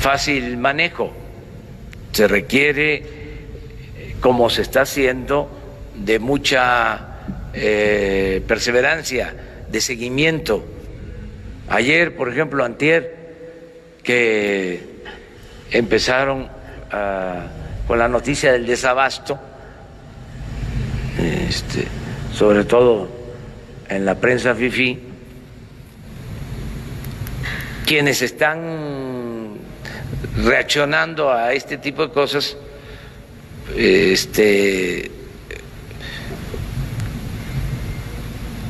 fácil manejo, se requiere, como se está haciendo, de mucha perseverancia, de seguimiento. Ayer, por ejemplo, antier, que empezaron con la noticia del desabasto, sobre todo en la prensa fifí, quienes están reaccionando a este tipo de cosas,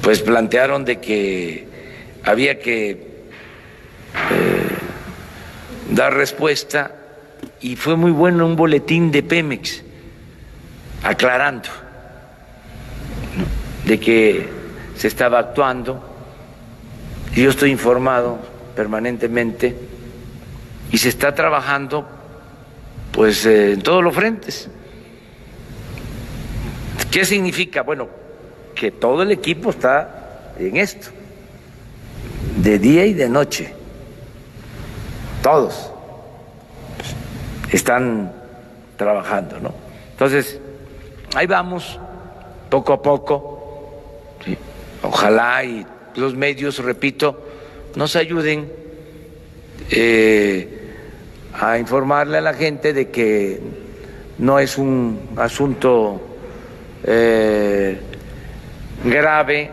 pues plantearon de que había que dar respuesta, y fue muy bueno un boletín de Pemex aclarando, ¿no?, de que se estaba actuando, y yo estoy informado permanentemente, y se está trabajando pues en todos los frentes. ¿Qué significa? Bueno, que todo el equipo está en esto, de día y de noche, todos están trabajando, ¿no? Entonces, ahí vamos, poco a poco, ¿sí? Ojalá y los medios, repito, nos ayuden a informarle a la gente de que no es un asunto grave,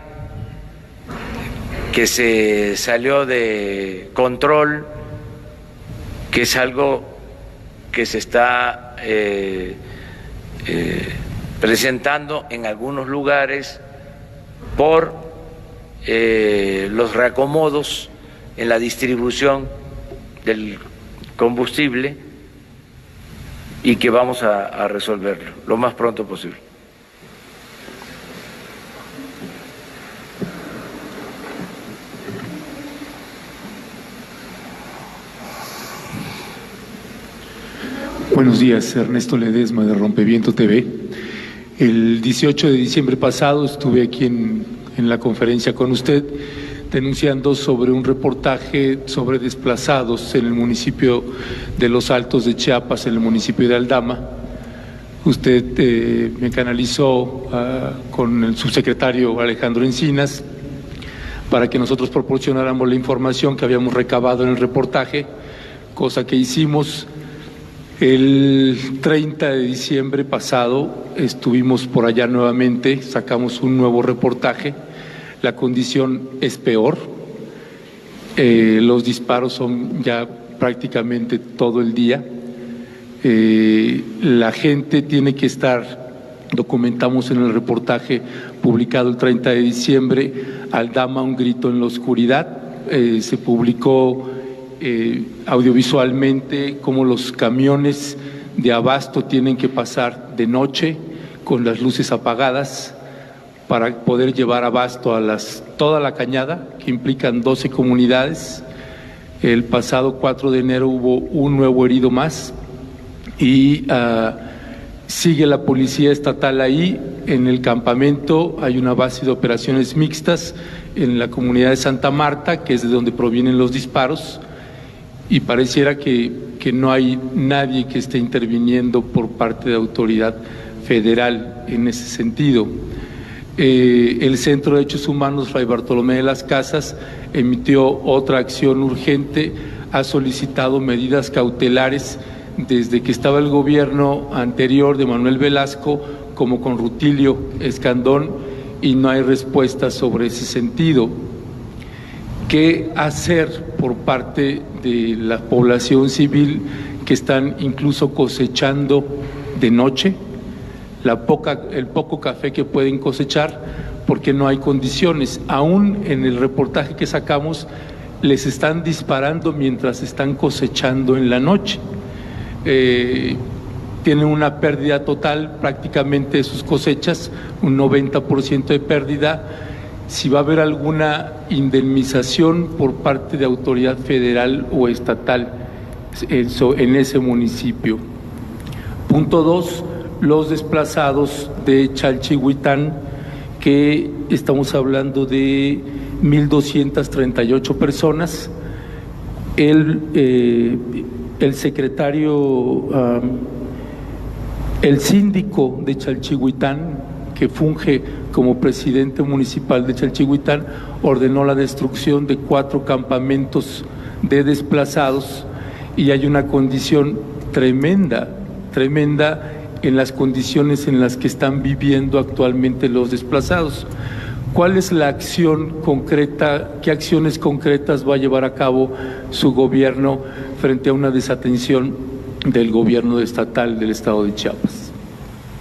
que se salió de control, que es algo que se está presentando en algunos lugares por los reacomodos en la distribución del combustible, y que vamos a resolverlo lo más pronto posible. Buenos días, Ernesto Ledesma de Rompeviento TV. El 18 de diciembre pasado estuve aquí en la conferencia con usted denunciando sobre un reportaje sobre desplazados en el municipio de Los Altos de Chiapas, en el municipio de Aldama. Usted me canalizó con el subsecretario Alejandro Encinas para que nosotros proporcionáramos la información que habíamos recabado en el reportaje, cosa que hicimos. El 30 de diciembre pasado estuvimos por allá nuevamente, sacamos un nuevo reportaje. La condición es peor, los disparos son ya prácticamente todo el día, la gente tiene que estar, documentamos en el reportaje publicado el 30 de diciembre, Aldama, un grito en la oscuridad, se publicó audiovisualmente cómo los camiones de abasto tienen que pasar de noche con las luces apagadas para poder llevar abasto a toda la cañada, que implican 12 comunidades. El pasado 4 de enero hubo un nuevo herido más y sigue la policía estatal ahí. En el campamento hay una base de operaciones mixtas en la comunidad de Santa Marta, que es de donde provienen los disparos, y pareciera que no hay nadie que esté interviniendo por parte de autoridad federal en ese sentido. El Centro de Derechos Humanos Fray Bartolomé de las Casas emitió otra acción urgente, ha solicitado medidas cautelares desde que estaba el gobierno anterior de Manuel Velasco, como con Rutilio Escandón, y no hay respuesta sobre ese sentido. ¿Qué hacer por parte de la población civil que están incluso cosechando de noche? El poco café que pueden cosechar, porque no hay condiciones. Aún en el reportaje que sacamos, les están disparando mientras están cosechando en la noche. Tienen una pérdida total prácticamente de sus cosechas, un 90% de pérdida. Si va a haber alguna indemnización por parte de autoridad federal o estatal en ese municipio. Punto 2, los desplazados de Chalchihuitán, que estamos hablando de 1,238 personas. el secretario, el síndico de Chalchihuitán, que funge como presidente municipal de Chalchihuitán, ordenó la destrucción de 4 campamentos de desplazados y hay una condición tremenda en las condiciones en las que están viviendo actualmente los desplazados. ¿Cuál es la acción concreta, qué acciones concretas va a llevar a cabo su gobierno frente a una desatención del gobierno estatal del estado de Chiapas?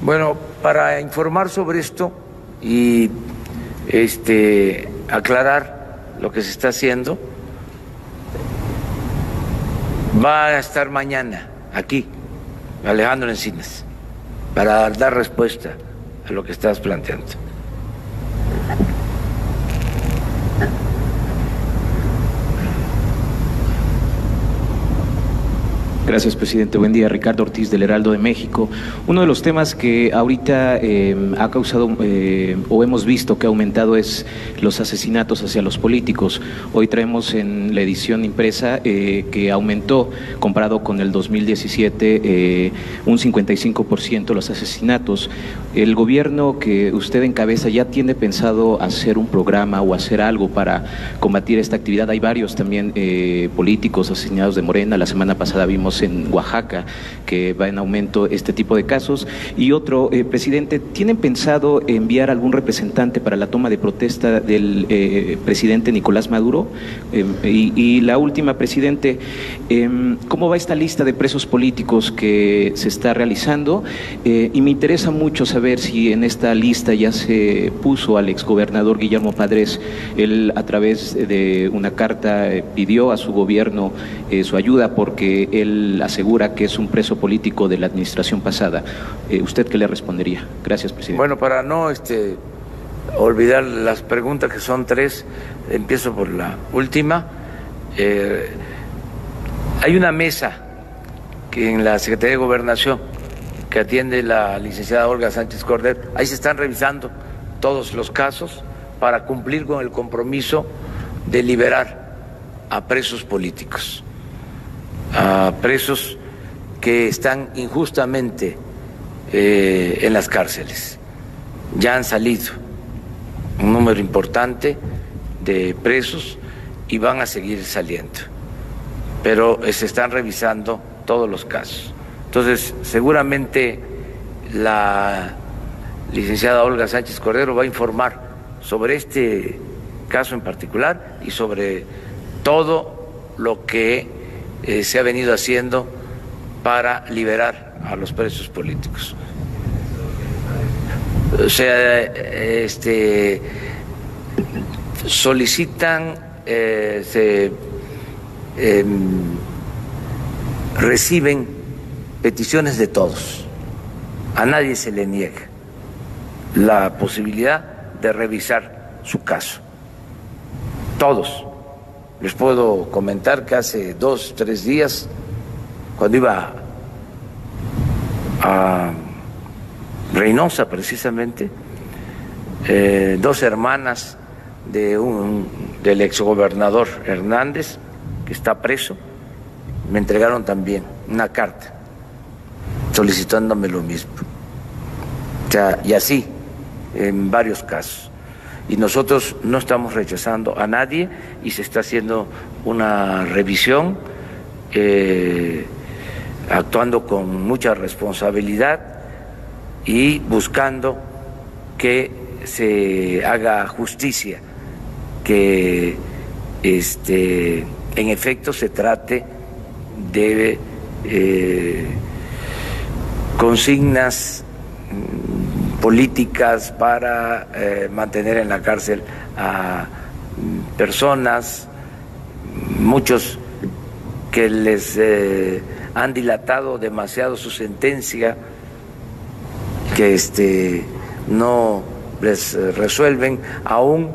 Bueno, para informar sobre esto y aclarar lo que se está haciendo, va a estar mañana aquí Alejandro Encinas para dar respuesta a lo que estás planteando. Gracias, presidente. Buen día. Ricardo Ortiz, del Heraldo de México. Uno de los temas que ahorita ha causado o hemos visto que ha aumentado es los asesinatos hacia los políticos. Hoy traemos en la edición impresa que aumentó, comparado con el 2017, un 55% los asesinatos. ¿El gobierno que usted encabeza ya tiene pensado hacer un programa o hacer algo para combatir esta actividad? Hay varios también políticos asesinados de Morena. La semana pasada vimos en Oaxaca que va en aumento este tipo de casos. Y otro, presidente, ¿tienen pensado enviar algún representante para la toma de protesta del presidente Nicolás Maduro? Y la última, presidente, ¿cómo va esta lista de presos políticos que se está realizando? Y me interesa mucho saber si en esta lista ya se puso al exgobernador Guillermo Padres. Él, a través de una carta, pidió a su gobierno su ayuda porque él asegura que es un preso político de la administración pasada. ¿Usted qué le respondería? Gracias, presidente. Bueno, para no olvidar las preguntas, que son 3, empiezo por la última. Hay una mesa que en la Secretaría de Gobernación que atiende la licenciada Olga Sánchez Cordero. Ahí se están revisando todos los casos para cumplir con el compromiso de liberar a presos políticos, a presos que están injustamente en las cárceles. Ya han salido un número importante de presos y van a seguir saliendo, pero se están revisando todos los casos. Entonces, seguramente la licenciada Olga Sánchez Cordero va a informar sobre este caso en particular y sobre todo lo que se ha venido haciendo para liberar a los presos políticos. O sea, solicitan, reciben peticiones de todos. A nadie se le niega la posibilidad de revisar su caso. Todos. Les puedo comentar que hace 2 o 3 días, cuando iba a Reynosa precisamente, 2 hermanas del exgobernador Hernández, que está preso, me entregaron también una carta solicitándome lo mismo. O sea, y así en varios casos. Y nosotros no estamos rechazando a nadie y se está haciendo una revisión, actuando con mucha responsabilidad y buscando que se haga justicia, que en efecto se trate de consignas políticas para mantener en la cárcel a personas, muchos que les han dilatado demasiado su sentencia, que no les resuelven, aún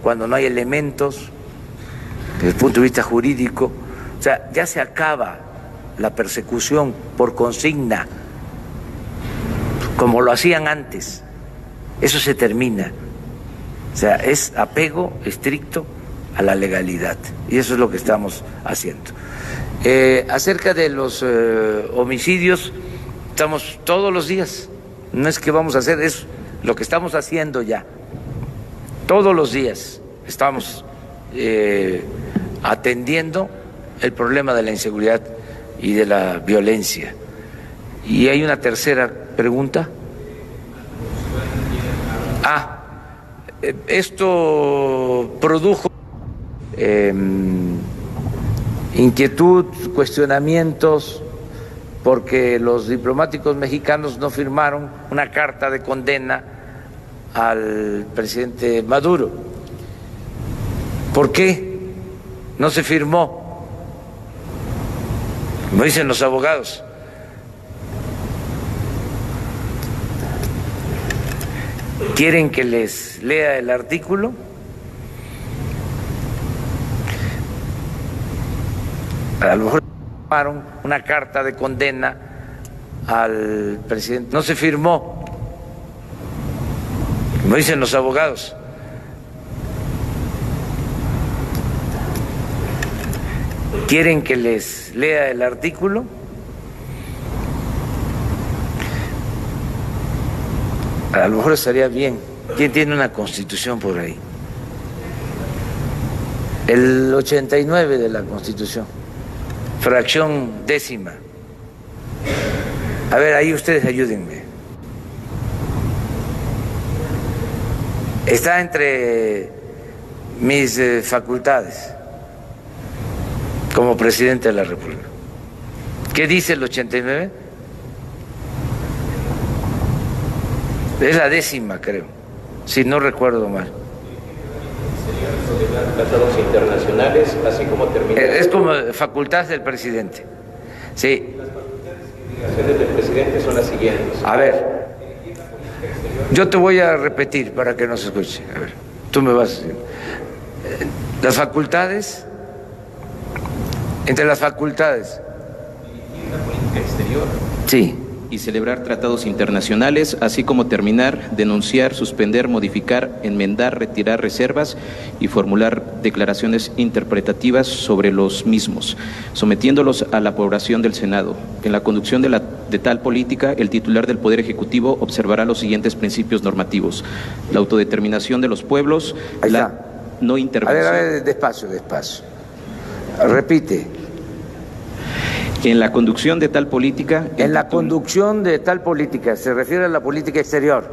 cuando no hay elementos desde el punto de vista jurídico. O sea, ya se acaba la persecución por consigna, como lo hacían antes. Eso se termina. O sea, es apego estricto a la legalidad y eso es lo que estamos haciendo. Acerca de los homicidios, estamos todos los días, no es que vamos a hacer, es lo que estamos haciendo ya. Todos los días estamos atendiendo el problema de la inseguridad y de la violencia. Y hay una tercera pregunta. Esto produjo inquietud, cuestionamientos, porque los diplomáticos mexicanos no firmaron una carta de condena al presidente Maduro. ¿Por qué no se firmó? Como dicen los abogados, ¿quieren que les lea el artículo? A lo mejor firmaron una carta de condena al presidente, no se firmó, como dicen los abogados. ¿Quieren que les lea el artículo? A lo mejor estaría bien. ¿Quién tiene una constitución por ahí? El 89 de la Constitución, fracción 10ª. A ver, ahí ustedes ayúdenme. Está entre mis facultades como presidente de la República. ¿Qué dice el 89? Es la 10ª, creo, si no recuerdo mal. Tratados internacionales, así como terminar. Es como facultad del presidente. Sí. Las facultades y obligaciones del presidente son las siguientes. A ver, yo te voy a repetir para que no se escuche. A ver, tú me vas. Las facultades, entre las facultades. Dirigir la política exterior. Sí. Y celebrar tratados internacionales, así como terminar, denunciar, suspender, modificar, enmendar, retirar reservas y formular declaraciones interpretativas sobre los mismos, sometiéndolos a la aprobación del Senado. En la conducción de tal política, el titular del Poder Ejecutivo observará los siguientes principios normativos: la autodeterminación de los pueblos, no intervención. A ver, despacio. Repite. En la conducción de tal política... En la conducción de tal política, se refiere a la política exterior.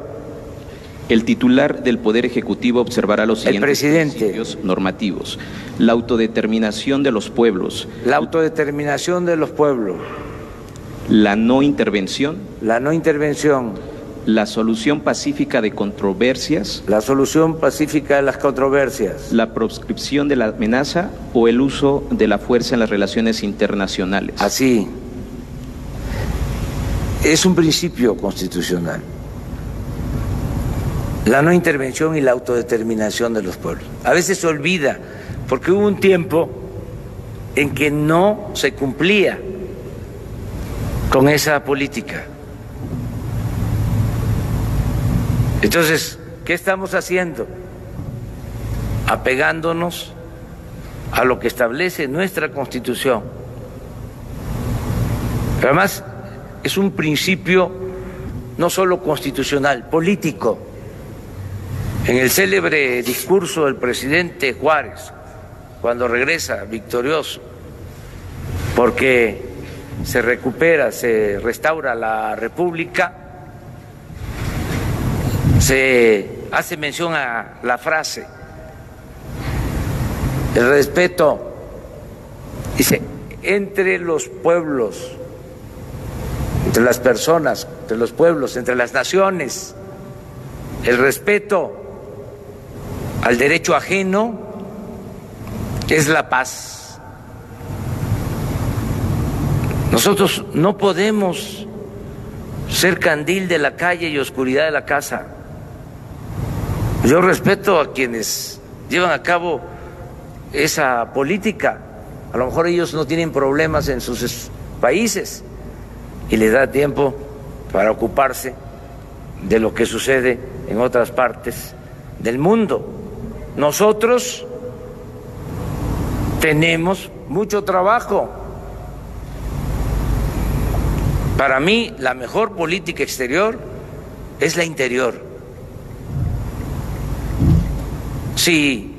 El titular del Poder Ejecutivo observará los siguientes principios normativos: la autodeterminación de los pueblos. La autodeterminación de los pueblos. La no intervención. La no intervención. La solución pacífica de controversias. La solución pacífica de las controversias. La proscripción de la amenaza o el uso de la fuerza en las relaciones internacionales. Así. Es un principio constitucional. La no intervención y la autodeterminación de los pueblos. A veces se olvida, porque hubo un tiempo en que no se cumplía con esa política. Entonces, ¿qué estamos haciendo? Apegándonos a lo que establece nuestra Constitución. Pero además, es un principio no solo constitucional, político. En el célebre discurso del presidente Juárez, cuando regresa victorioso, porque se recupera, se restaura la República, se hace mención a la frase, el respeto, dice, entre los pueblos, entre las personas, entre los pueblos, entre las naciones, el respeto al derecho ajeno es la paz. Nosotros no podemos ser candil de la calle y oscuridad de la casa. Yo respeto a quienes llevan a cabo esa política. A lo mejor ellos no tienen problemas en sus países y les da tiempo para ocuparse de lo que sucede en otras partes del mundo. Nosotros tenemos mucho trabajo Para mí, la mejor política exterior es la interior. Si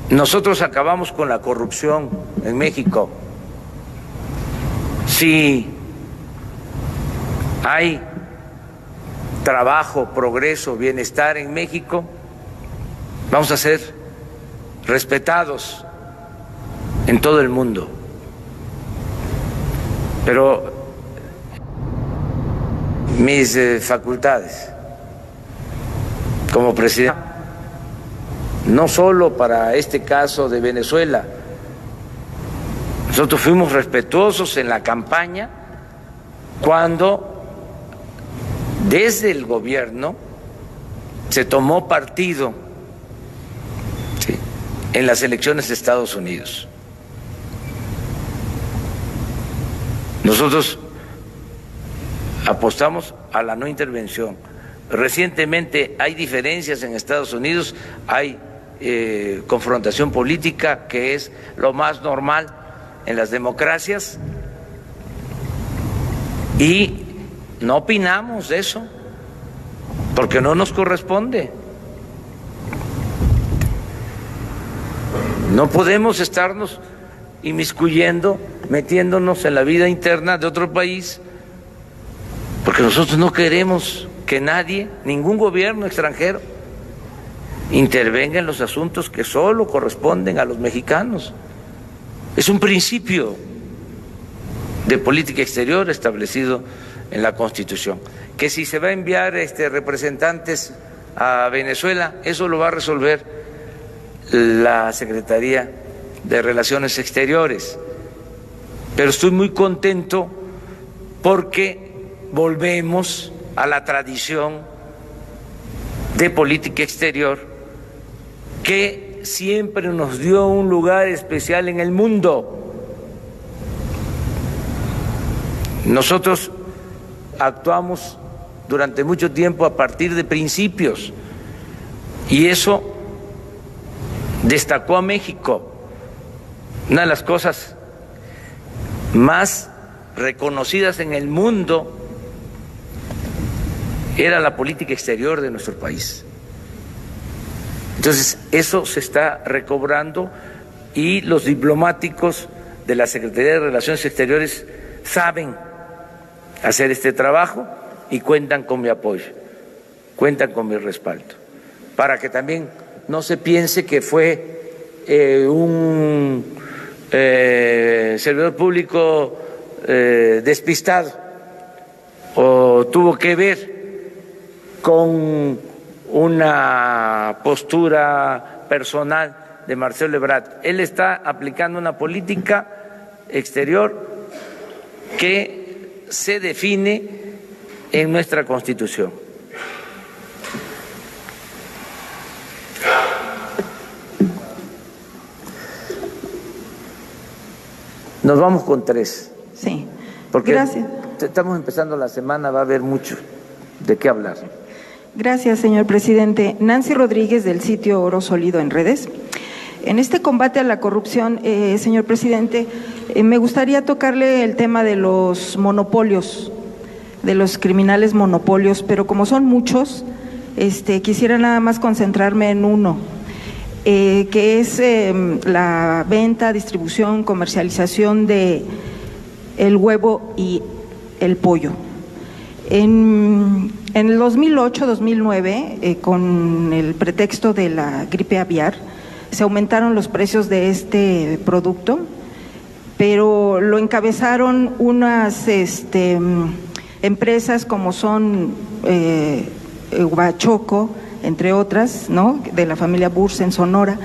nosotros acabamos con la corrupción en México, si hay trabajo, progreso, bienestar en México, vamos a ser respetados en todo el mundo. Pero mis facultades como presidente, no solo para este caso de Venezuela, nosotros fuimos respetuosos en la campaña cuando desde el gobierno se tomó partido, ¿sí?, en las elecciones de Estados Unidos. Nosotros apostamos a la no intervención. Recientemente hay diferencias en Estados Unidos, hay confrontación política, que es lo más normal en las democracias, y no opinamos de eso porque no nos corresponde. No podemos estarnos inmiscuyendo, metiéndonos en la vida interna de otro país, porque nosotros no queremos que nadie, ningún gobierno extranjero, intervenga en los asuntos que solo corresponden a los mexicanos. Es un principio de política exterior establecido en la Constitución. Que si se va a enviar representantes a Venezuela, eso lo va a resolver la Secretaría de Relaciones Exteriores. Pero estoy muy contento porque volvemos a la tradición de política exterior que siempre nos dio un lugar especial en el mundo. Nosotros actuamos durante mucho tiempo a partir de principios y eso destacó a México. Una de las cosas más reconocidas en el mundo era la política exterior de nuestro país. Entonces, eso se está recobrando y los diplomáticos de la Secretaría de Relaciones Exteriores saben hacer este trabajo y cuentan con mi apoyo, cuentan con mi respaldo, para que también no se piense que fue un servidor público despistado o tuvo que ver con una postura personal de Marcelo Ebrard. Él está aplicando una política exterior que se define en nuestra Constitución. Nos vamos con 3. Sí. Porque gracias. Estamos empezando la semana, va a haber mucho de qué hablar. Gracias, señor presidente. Nancy Rodríguez, del sitio Oro Sólido en Redes. En este combate a la corrupción, señor presidente, me gustaría tocarle el tema de los monopolios, de los criminales monopolios, pero como son muchos, quisiera nada más concentrarme en uno, que es la venta, distribución, comercialización de el huevo y el pollo. En el 2008-2009, con el pretexto de la gripe aviar, se aumentaron los precios de este producto, pero lo encabezaron unas empresas como son Huachoco, entre otras, ¿no?, de la familia Burs en Sonora.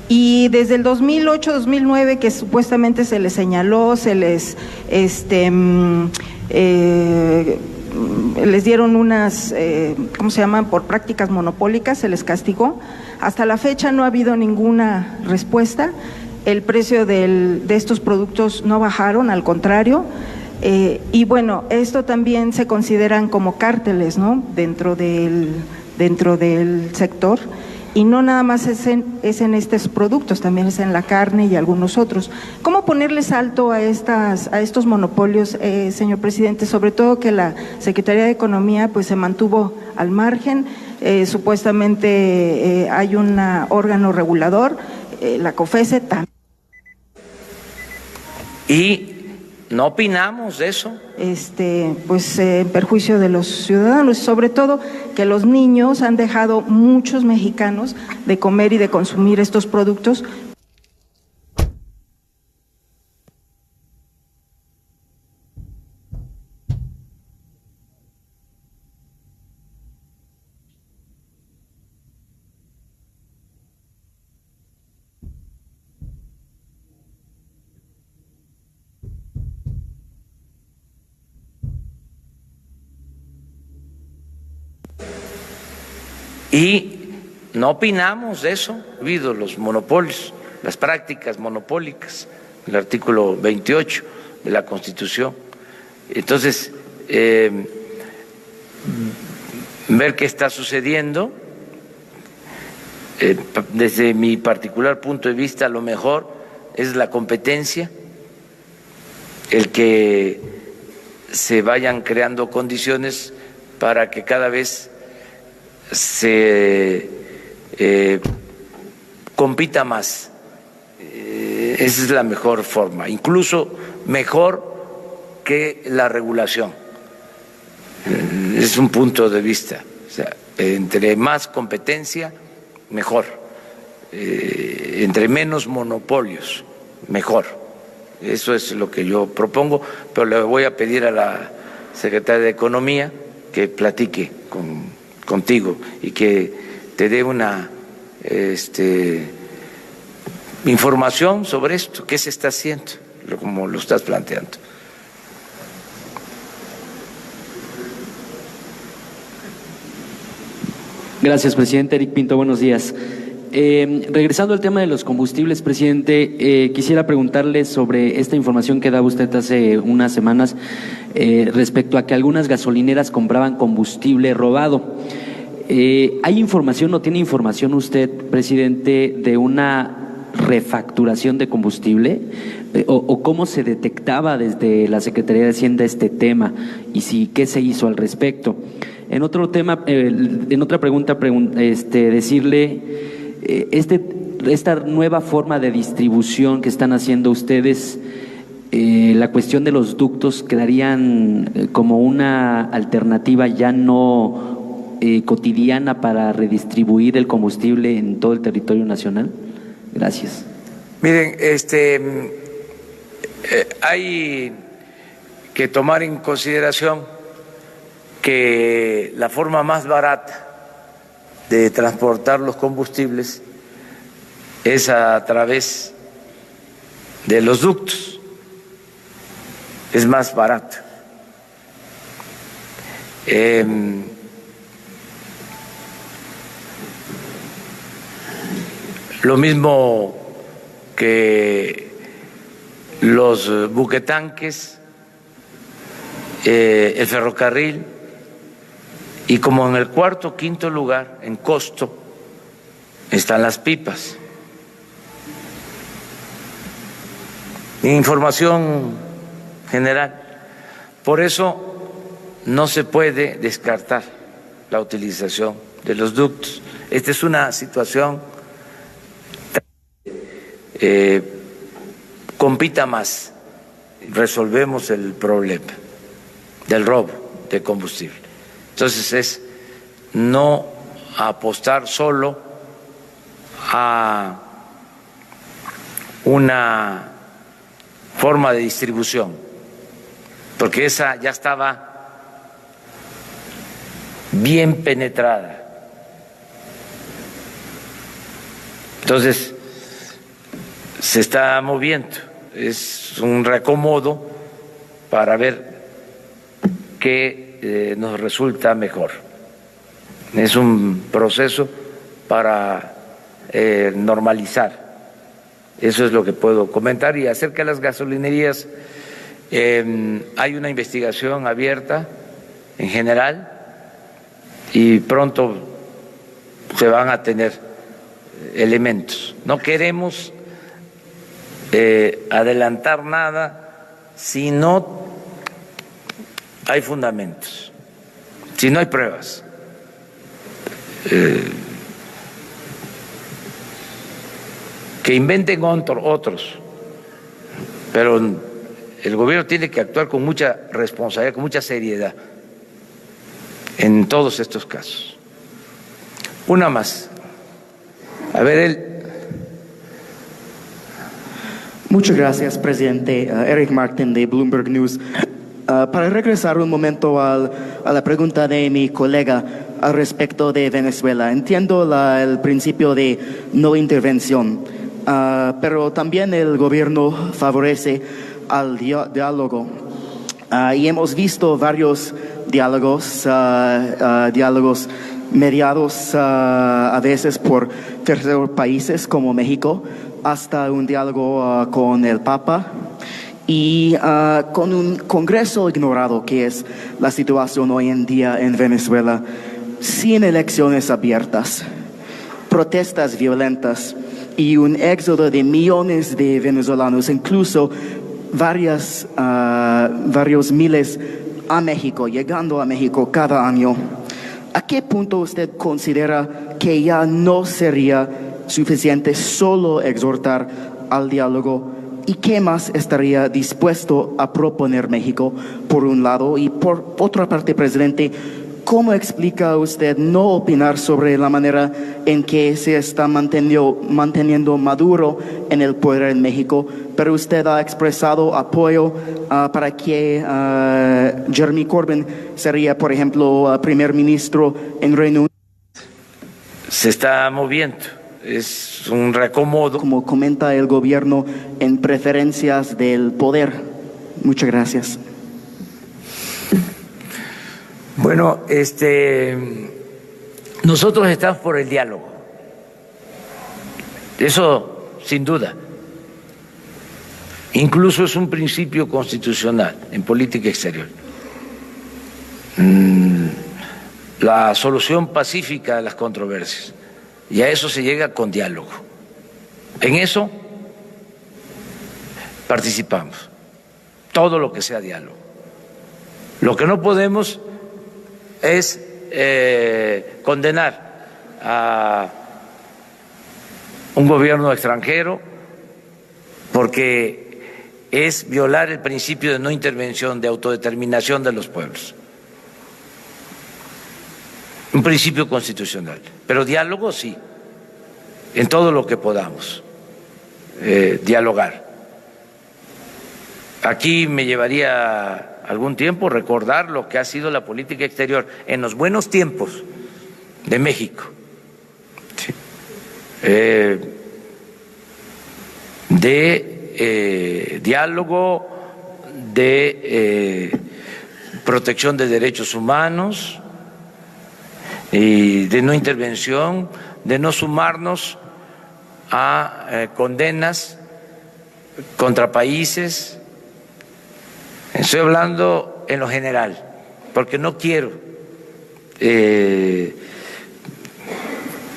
Y desde el 2008-2009, que supuestamente se les señaló, se les les dieron unas, ¿cómo se llaman?, por prácticas monopólicas, se les castigó. Hasta la fecha no ha habido ninguna respuesta. El precio de estos productos no bajaron, al contrario. Y bueno, esto también se consideran como cárteles, ¿no?, dentro del sector. y no nada más es en estos productos, también es en la carne y algunos otros. ¿Cómo ponerles alto a estos monopolios, señor presidente? Sobre todo que la Secretaría de Economía pues se mantuvo al margen, supuestamente hay un órgano regulador, la COFECE también. Y no opinamos de eso. Pues en perjuicio de los ciudadanos, sobre todo que los niños han dejado muchos mexicanos de comer y de consumir estos productos. Y no opinamos de eso, debido los monopolios, las prácticas monopólicas, el artículo 28 de la Constitución. Entonces, ver qué está sucediendo, desde mi particular punto de vista, lo mejor es la competencia, el que se vayan creando condiciones para que cada vez se compita más. Esa es la mejor forma, incluso mejor que la regulación. Es un punto de vista. O sea, entre más competencia, mejor. Entre menos monopolios, mejor. Eso es lo que yo propongo, pero le voy a pedir a la Secretaria de Economía que platique contigo y que te dé una información sobre esto, qué se está haciendo, como lo estás planteando. Gracias, presidente. Eric Pinto, buenos días. Regresando al tema de los combustibles, presidente, quisiera preguntarle sobre esta información que daba usted hace unas semanas respecto a que algunas gasolineras compraban combustible robado. ¿Hay información o tiene información usted, presidente, de una refacturación de combustible? ¿O cómo se detectaba desde la Secretaría de Hacienda este tema? Y si, ¿qué se hizo al respecto? En otro tema, en otra pregunta, decirle esta nueva forma de distribución que están haciendo ustedes, la cuestión de los ductos quedarían como una alternativa ya no cotidiana para redistribuir el combustible en todo el territorio nacional. Gracias. Miren, hay que tomar en consideración que la forma más barata de transportar los combustibles es a través de los ductos, es más barato. Lo mismo que los buquetanques, el ferrocarril, y como en el cuarto o quinto lugar en costo están las pipas. Información general. Por eso no se puede descartar la utilización de los ductos. Esta es una situación compita más, resolvemos el problema del robo de combustible. Entonces es no apostar solo a una forma de distribución, porque esa ya estaba bien penetrada. Entonces se está moviendo, es un reacomodo para ver qué nos resulta mejor. Es un proceso para normalizar. Eso es lo que puedo comentar. Y acerca de las gasolinerías, hay una investigación abierta en general y pronto se van a tener elementos. No queremos adelantar nada si no hay fundamentos, si no hay pruebas. Que inventen otros, pero el gobierno tiene que actuar con mucha responsabilidad, con mucha seriedad en todos estos casos. Una más. A ver, él. Muchas gracias, presidente. Eric Martin, de Bloomberg News. Para regresar un momento a la pregunta de mi colega al respecto de Venezuela. Entiendo el principio de no intervención, pero también el gobierno favorece al diálogo. Y hemos visto varios diálogos mediados a veces por terceros países como México, hasta un diálogo con el Papa y con un Congreso ignorado, que es la situación hoy en día en Venezuela, sin elecciones abiertas, protestas violentas y un éxodo de millones de venezolanos, incluso varios miles a México, llegando a México cada año. ¿A qué punto usted considera que ya no sería suficiente solo exhortar al diálogo? ¿Y qué más estaría dispuesto a proponer México, por un lado? Y por otra parte, presidente, ¿cómo explica usted no opinar sobre la manera en que se está manteniendo Maduro en el poder en México, pero usted ha expresado apoyo para que Jeremy Corbyn sería, por ejemplo, primer ministro en Reino Unido? Se está moviendo. Es un reacomodo. Como comenta el gobierno, en preferencias del poder. Muchas gracias. Bueno, nosotros estamos por el diálogo. Eso, sin duda. Incluso es un principio constitucional en política exterior. La solución pacífica de las controversias. Y a eso se llega con diálogo. En eso participamos. Todo lo que sea diálogo. Lo que no podemos es condenar a un gobierno extranjero, porque es violar el principio de no intervención, de autodeterminación de los pueblos. Un principio constitucional. Pero diálogo sí, en todo lo que podamos dialogar. Aquí me llevaría algún tiempo recordar lo que ha sido la política exterior en los buenos tiempos de México. Sí. De diálogo, de protección de derechos humanos y de no intervención, de no sumarnos a condenas contra países. Estoy hablando en lo general, porque no quiero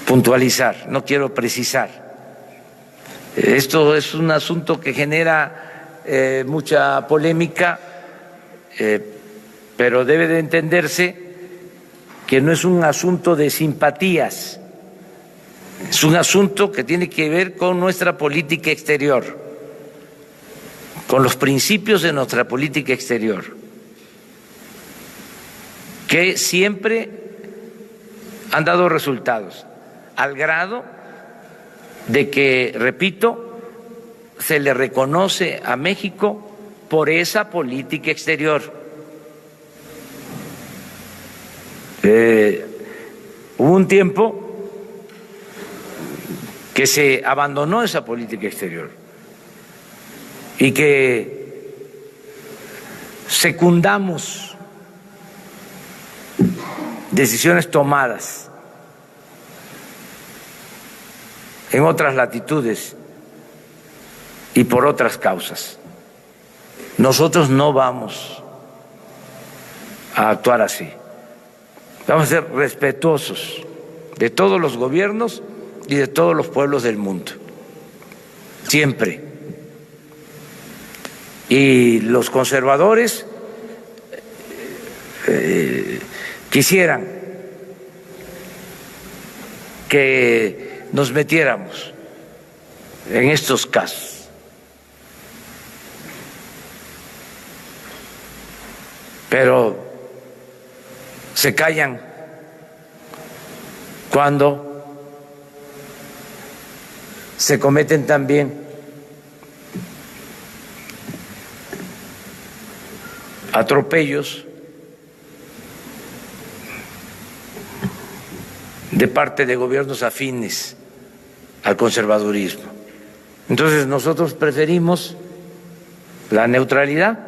puntualizar, no quiero precisar. Esto es un asunto que genera mucha polémica, pero debe de entenderse que no es un asunto de simpatías, es un asunto que tiene que ver con nuestra política exterior, con los principios de nuestra política exterior, que siempre han dado resultados, al grado de que, repito, se le reconoce a México por esa política exterior. Hubo un tiempo que se abandonó esa política exterior y que secundamos decisiones tomadas en otras latitudes y por otras causas. Nosotros no vamos a actuar así. Vamos a ser respetuosos de todos los gobiernos y de todos los pueblos del mundo, siempre. Y los conservadores quisieran que nos metiéramos en estos casos, pero se callan cuando se cometen también atropellos de parte de gobiernos afines al conservadurismo. Entonces nosotros preferimos la neutralidad,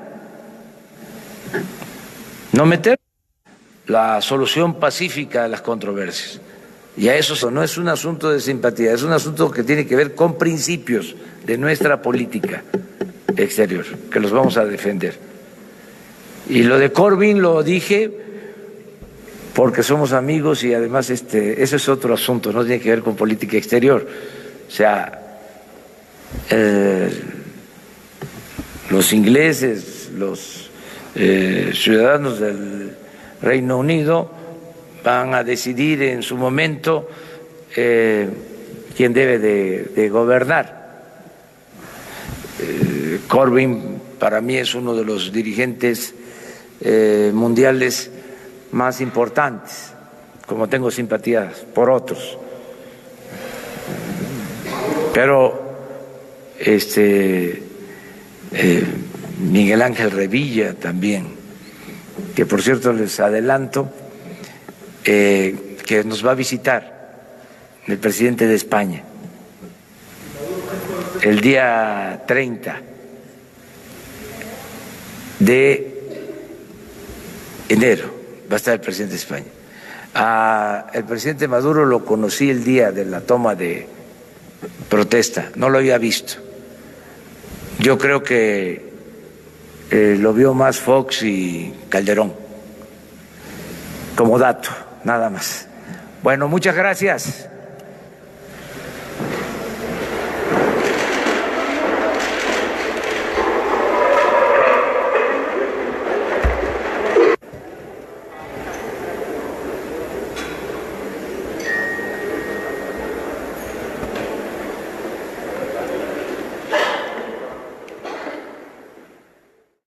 no meter la solución pacífica a las controversias. Y a eso no es un asunto de simpatía, es un asunto que tiene que ver con principios de nuestra política exterior, que los vamos a defender. Y lo de Corbyn lo dije porque somos amigos y además eso es otro asunto, no tiene que ver con política exterior. O sea, los ingleses, los ciudadanos del Reino Unido van a decidir en su momento quién debe de gobernar. Corbyn para mí es uno de los dirigentes mundiales más importantes, como tengo simpatías por otros. Pero Miguel Ángel Revilla también, que por cierto les adelanto que nos va a visitar el presidente de España el día 30 de enero, va a estar el presidente de España. El presidente Maduro lo conocí el día de la toma de protesta, no lo había visto. Yo creo que lo vio más Fox y Calderón, como dato, nada más. Bueno, muchas gracias.